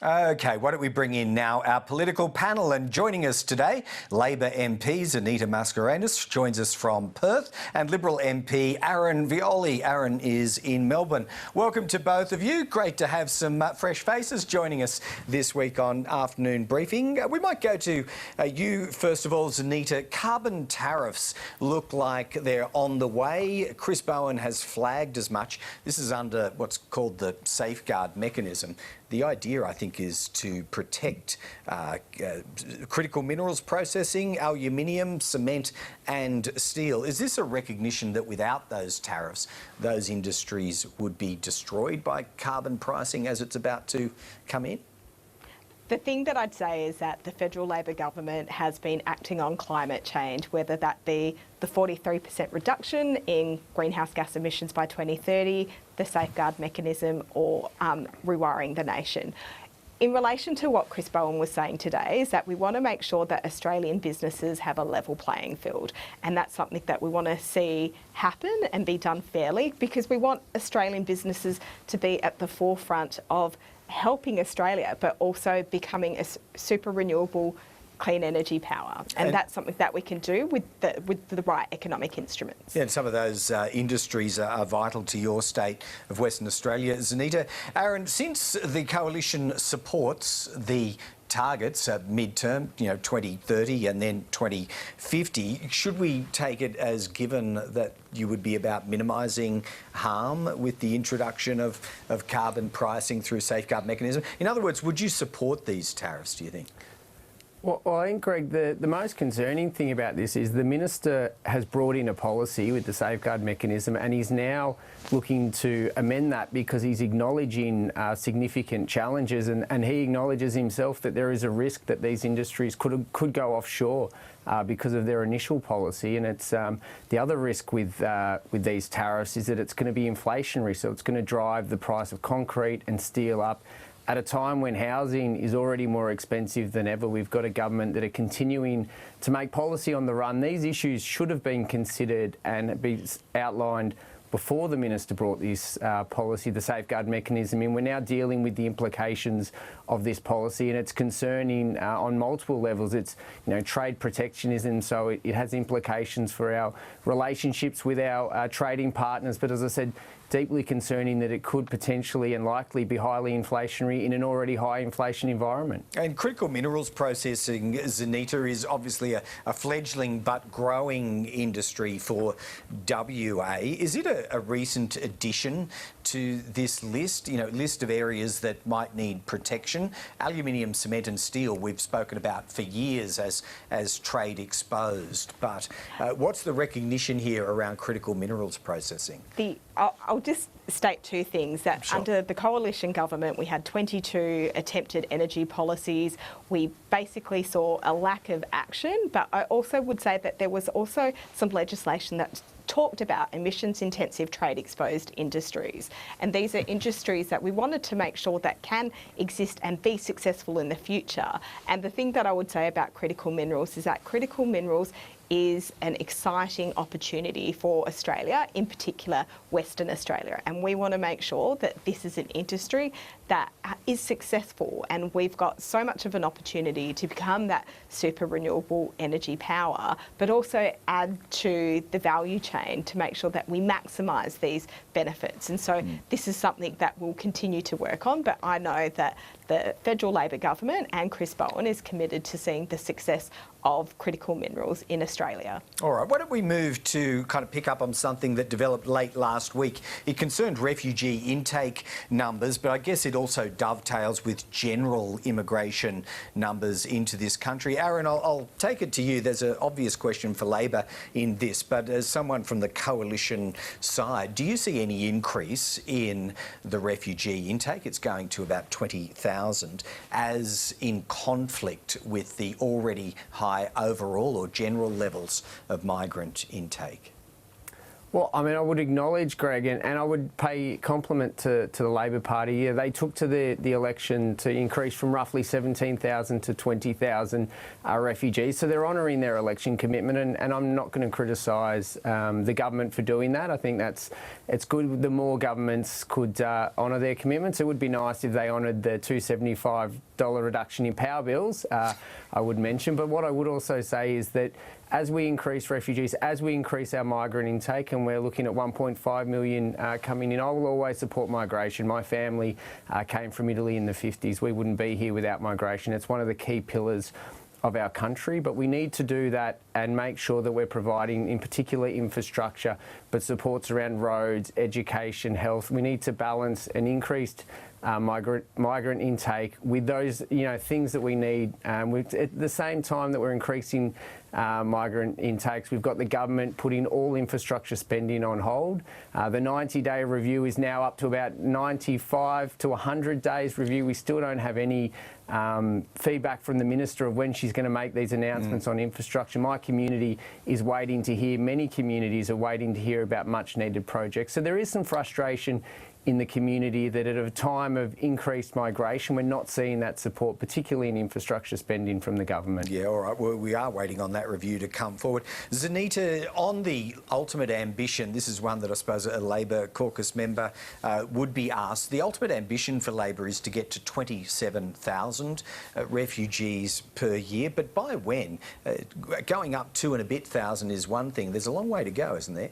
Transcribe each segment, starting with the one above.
Okay, why don't we bring in now our political panel, and joining us today, Labor MP Zanita Mascarenhas joins us from Perth, and Liberal MP Aaron Violi. Aaron is in Melbourne. Welcome to both of you. Great to have some fresh faces joining us this week on Afternoon Briefing. We might go to you first of all, Zanita. Carbon tariffs look like they're on the way. Chris Bowen has flagged as much. This is under what's called the safeguard mechanism. The idea, I think, is to protect critical minerals processing, aluminium, cement and steel. Is this a recognition that without those tariffs, those industries would be destroyed by carbon pricing as it's about to come in? The thing that I'd say is that the federal Labor government has been acting on climate change, whether that be the 43% reduction in greenhouse gas emissions by 2030, the safeguard mechanism, or rewiring the nation. In relation to what Chris Bowen was saying today is that we want to make sure that Australian businesses have a level playing field, and that's something that we want to see happen and be done fairly, because we want Australian businesses to be at the forefront of helping Australia, but also becoming a super renewable clean energy power. And that's something that we can do with the right economic instruments. Yeah, and some of those industries are vital to your state of Western Australia. Zanita, Aaron, since the coalition supports the targets mid-term, 2030 and then 2050, should we take it as given that you would be about minimising harm with the introduction of carbon pricing through safeguard mechanism? In other words, would you support these tariffs, do you think? Well, I think, Greg, the most concerning thing about this is the Minister has brought in a policy with the safeguard mechanism, and he's now looking to amend that because he's acknowledging significant challenges, and he acknowledges himself that there is a risk that these industries could go offshore because of their initial policy. And it's the other risk with these tariffs is that it's going to be inflationary, so it's going to drive the price of concrete and steel up. At a time when housing is already more expensive than ever, we've got a government that are continuing to make policy on the run. These issues should have been considered and be outlined before the Minister brought this policy, the safeguard mechanism, in. We're now dealing with the implications of this policy, and it's concerning on multiple levels. It's trade protectionism, so it has implications for our relationships with our trading partners. But as I said, deeply concerning that it could potentially and likely be highly inflationary in an already high inflation environment. And critical minerals processing, Zanita, is obviously a fledgling but growing industry for WA. Is it a recent addition to this list, list of areas that might need protection? Aluminium, cement and steel we've spoken about for years as trade exposed, but what's the recognition here around critical minerals processing? I'll just state two things. That Sure. Under the coalition government, we had 22 attempted energy policies. We basically saw a lack of action, but I also would say that there was also some legislation that talked about emissions-intensive trade-exposed industries. And these are industries that we wanted to make sure that can exist and be successful in the future. And the thing that I would say about critical minerals is that critical minerals is an exciting opportunity for Australia, in particular Western Australia. And we want to make sure that this is an industry that is successful, and we've got so much of an opportunity to become that super renewable energy power, but also add to the value chain to make sure that we maximise these benefits. And so this is something that we'll continue to work on, but I know that the federal Labor government and Chris Bowen is committed to seeing the success of critical minerals in Australia. All right, why don't we move to kind of pick up on something that developed late last week. It concerned refugee intake numbers, but I guess it also dovetails with general immigration numbers into this country. Aaron, I'll take it to you. There's an obvious question for Labor in this, but as someone from the coalition side, do you see any increase in the refugee intake? It's going to about 20,000, as in conflict with the already high overall or general levels of migrant intake? Well, I mean, I would acknowledge, Greg, and I would pay compliment to the Labor Party. Yeah, they took to the election to increase from roughly 17,000 to 20,000 refugees. So they're honouring their election commitment, and I'm not going to criticise the government for doing that. I think it's good. The more governments could honour their commitments. It would be nice if they honoured the $275 reduction in power bills, I would mention. But what I would also say is that as we increase refugees, as we increase our migrant intake, and we're looking at 1.5 million coming in, I will always support migration. My family came from Italy in the 50s. We wouldn't be here without migration. It's one of the key pillars of our country, but we need to do that and make sure that we're providing, in particular, infrastructure, but supports around roads, education, health. We need to balance an increased migrant intake with those, things that we need. At the same time that we're increasing migrant intakes, we've got the government putting all infrastructure spending on hold. The 90-day review is now up to about 95 to 100 days review. We still don't have any feedback from the Minister of when she's going to make these announcements on infrastructure. My community is waiting to hear, many communities are waiting to hear about much needed projects. So there is some frustration in the community that at a time of increased migration, we're not seeing that support, particularly in infrastructure spending from the government. Yeah, all right. Well, we are waiting on that review to come forward. Zanita, on the ultimate ambition, this is one that I suppose a Labor caucus member would be asked. The ultimate ambition for Labor is to get to 27,000 refugees per year. But by when? Going up 2 and a bit thousand is one thing. There's a long way to go, isn't there?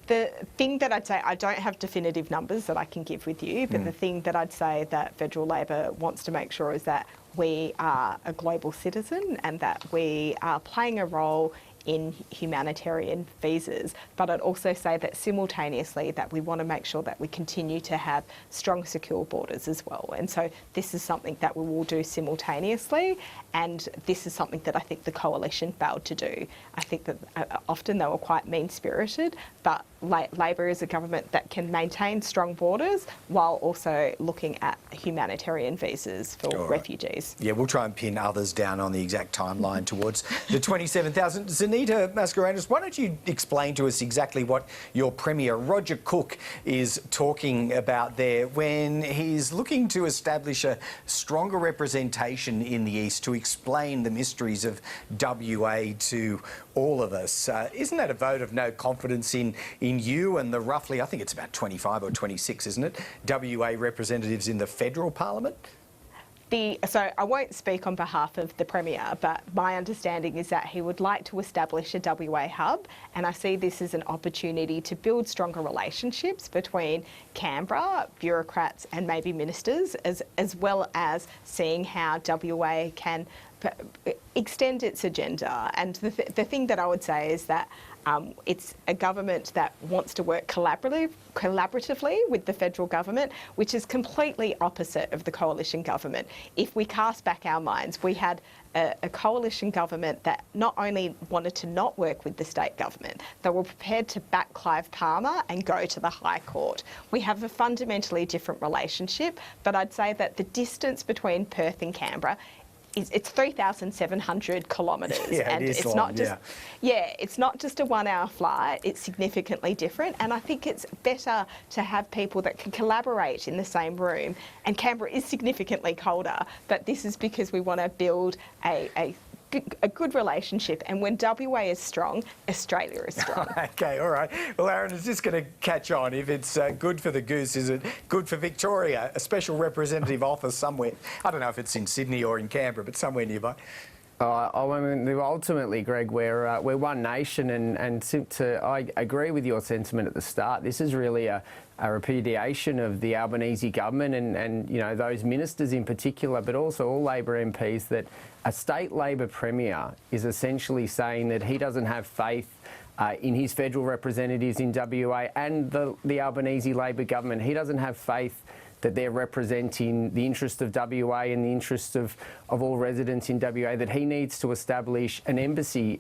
The thing that I'd say, I don't have definitive numbers that I can give with you, but the thing that I'd say that Federal Labor wants to make sure is that we are a global citizen and that we are playing a role in humanitarian visas. But I'd also say that simultaneously that we want to make sure that we continue to have strong, secure borders as well. And so this is something that we will do simultaneously, and this is something that I think the Coalition failed to do. I think that often they were quite mean-spirited, but Labor is a government that can maintain strong borders while also looking at humanitarian visas for refugees. Yeah, we'll try and pin others down on the exact timeline towards the 27,000. Zanita Mascarenhas, why don't you explain to us exactly what your Premier, Roger Cook, is talking about there when he's looking to establish a stronger representation in the East to explain the mysteries of WA to all of us. Isn't that a vote of no confidence in you and the roughly, I think it's about 25 or 26, isn't it, WA representatives in the federal parliament? So I won't speak on behalf of the Premier, but my understanding is that he would like to establish a WA hub, and I see this as an opportunity to build stronger relationships between Canberra, bureaucrats and maybe ministers, as well as seeing how WA can extend its agenda. And the thing that I would say is that it's a government that wants to work collaboratively with the federal government, which is completely opposite of the coalition government. If we cast back our minds, we had a coalition government that not only wanted to not work with the state government, they were prepared to back Clive Palmer and go to the High Court. We have a fundamentally different relationship, but I'd say that the distance between Perth and Canberra it's 3,700 kilometres, and it's long, not just it's not just a 1 hour flight. It's significantly different, and I think it's better to have people that can collaborate in the same room. And Canberra is significantly colder, but this is because we want to build a good relationship, and when WA is strong, Australia is strong. Okay, all right. Well, Aaron, is this going to catch on? If it's good for the goose, is it good for Victoria? A special representative office somewhere. I don't know if it's in Sydney or in Canberra, but somewhere nearby. I mean, ultimately, Greg, we're one nation, and I agree with your sentiment at the start. This is really a repudiation of the Albanese government and those ministers in particular, but also all Labor MPs, that a state Labor Premier is essentially saying that he doesn't have faith in his federal representatives in WA and the Albanese Labor government. He doesn't have faith that they're representing the interest of WA and the interest of all residents in WA, that he needs to establish an embassy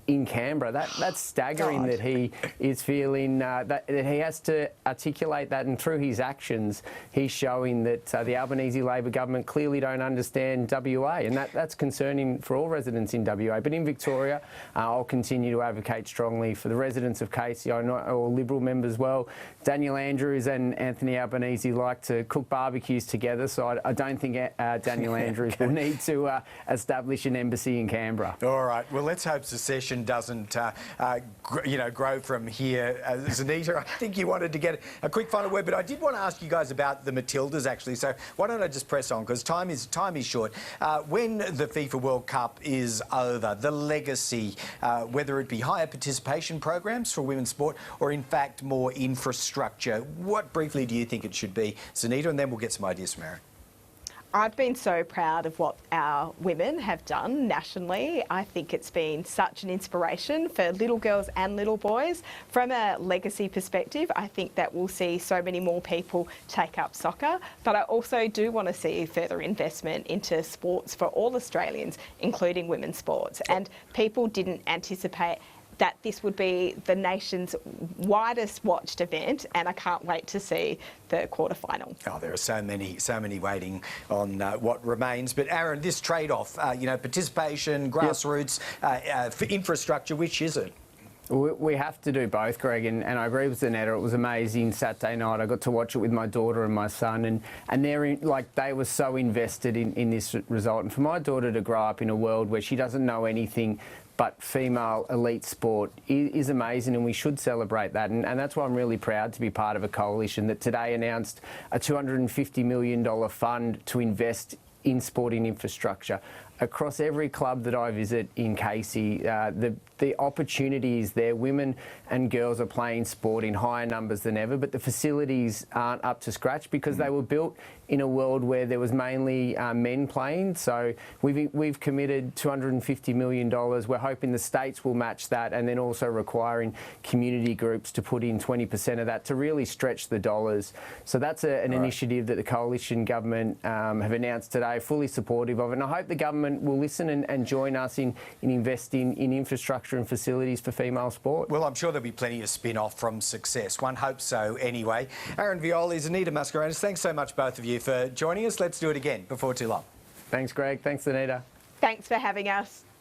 in Canberra. That's staggering that he is feeling that he has to articulate that, and through his actions, he's showing that the Albanese Labor government clearly don't understand WA, and that's concerning for all residents in WA. But in Victoria, I'll continue to advocate strongly for the residents of Casey. I know all Liberal members well. Daniel Andrews and Anthony Albanese like to cook barbecues together, so I don't think Daniel Andrews will need to establish an embassy in Canberra. All right. Well, let's hope secession doesn't, grow from here. Zanita, I think you wanted to get a quick final word, but I did want to ask you guys about the Matildas, actually. So why don't I just press on, because time is short. When the FIFA World Cup is over, the legacy, whether it be higher participation programs for women's sport or, in fact, more infrastructure, what briefly do you think it should be, Zanita? And then we'll get some ideas from Aaron. I've been so proud of what our women have done nationally. I think it's been such an inspiration for little girls and little boys. From a legacy perspective, I think that we'll see so many more people take up soccer, but I also do want to see further investment into sports for all Australians, including women's sports. And people didn't anticipate that this would be the nation's widest watched event, and I can't wait to see the quarterfinal. Oh, there are so many waiting on what remains. But Aaron, this trade-off, participation, grassroots, infrastructure, which is it? We have to do both, Greg, and I agree with Zanetta. It was amazing Saturday night. I got to watch it with my daughter and my son, and they were so invested in this result. And for my daughter to grow up in a world where she doesn't know anything but female elite sport is amazing, and we should celebrate that. And that's why I'm really proud to be part of a coalition that today announced a $250 million fund to invest in sporting infrastructure. Across every club that I visit in Casey, the opportunity is there. Women and girls are playing sport in higher numbers than ever, but the facilities aren't up to scratch because they were built in a world where there was mainly men playing. So we've committed $250 million. We're hoping the states will match that, and then also requiring community groups to put in 20% of that to really stretch the dollars. So that's an initiative that the coalition government have announced today, fully supportive of it. And I hope the government will listen and join us in investing in infrastructure and facilities for female sport. Well, I'm sure there'll be plenty of spin-off from success. One hopes so anyway. Aaron Violi, Anita Mascarenhas, thanks so much, both of you, for joining us. Let's do it again before too long. Thanks, Greg. Thanks, Anita. Thanks for having us.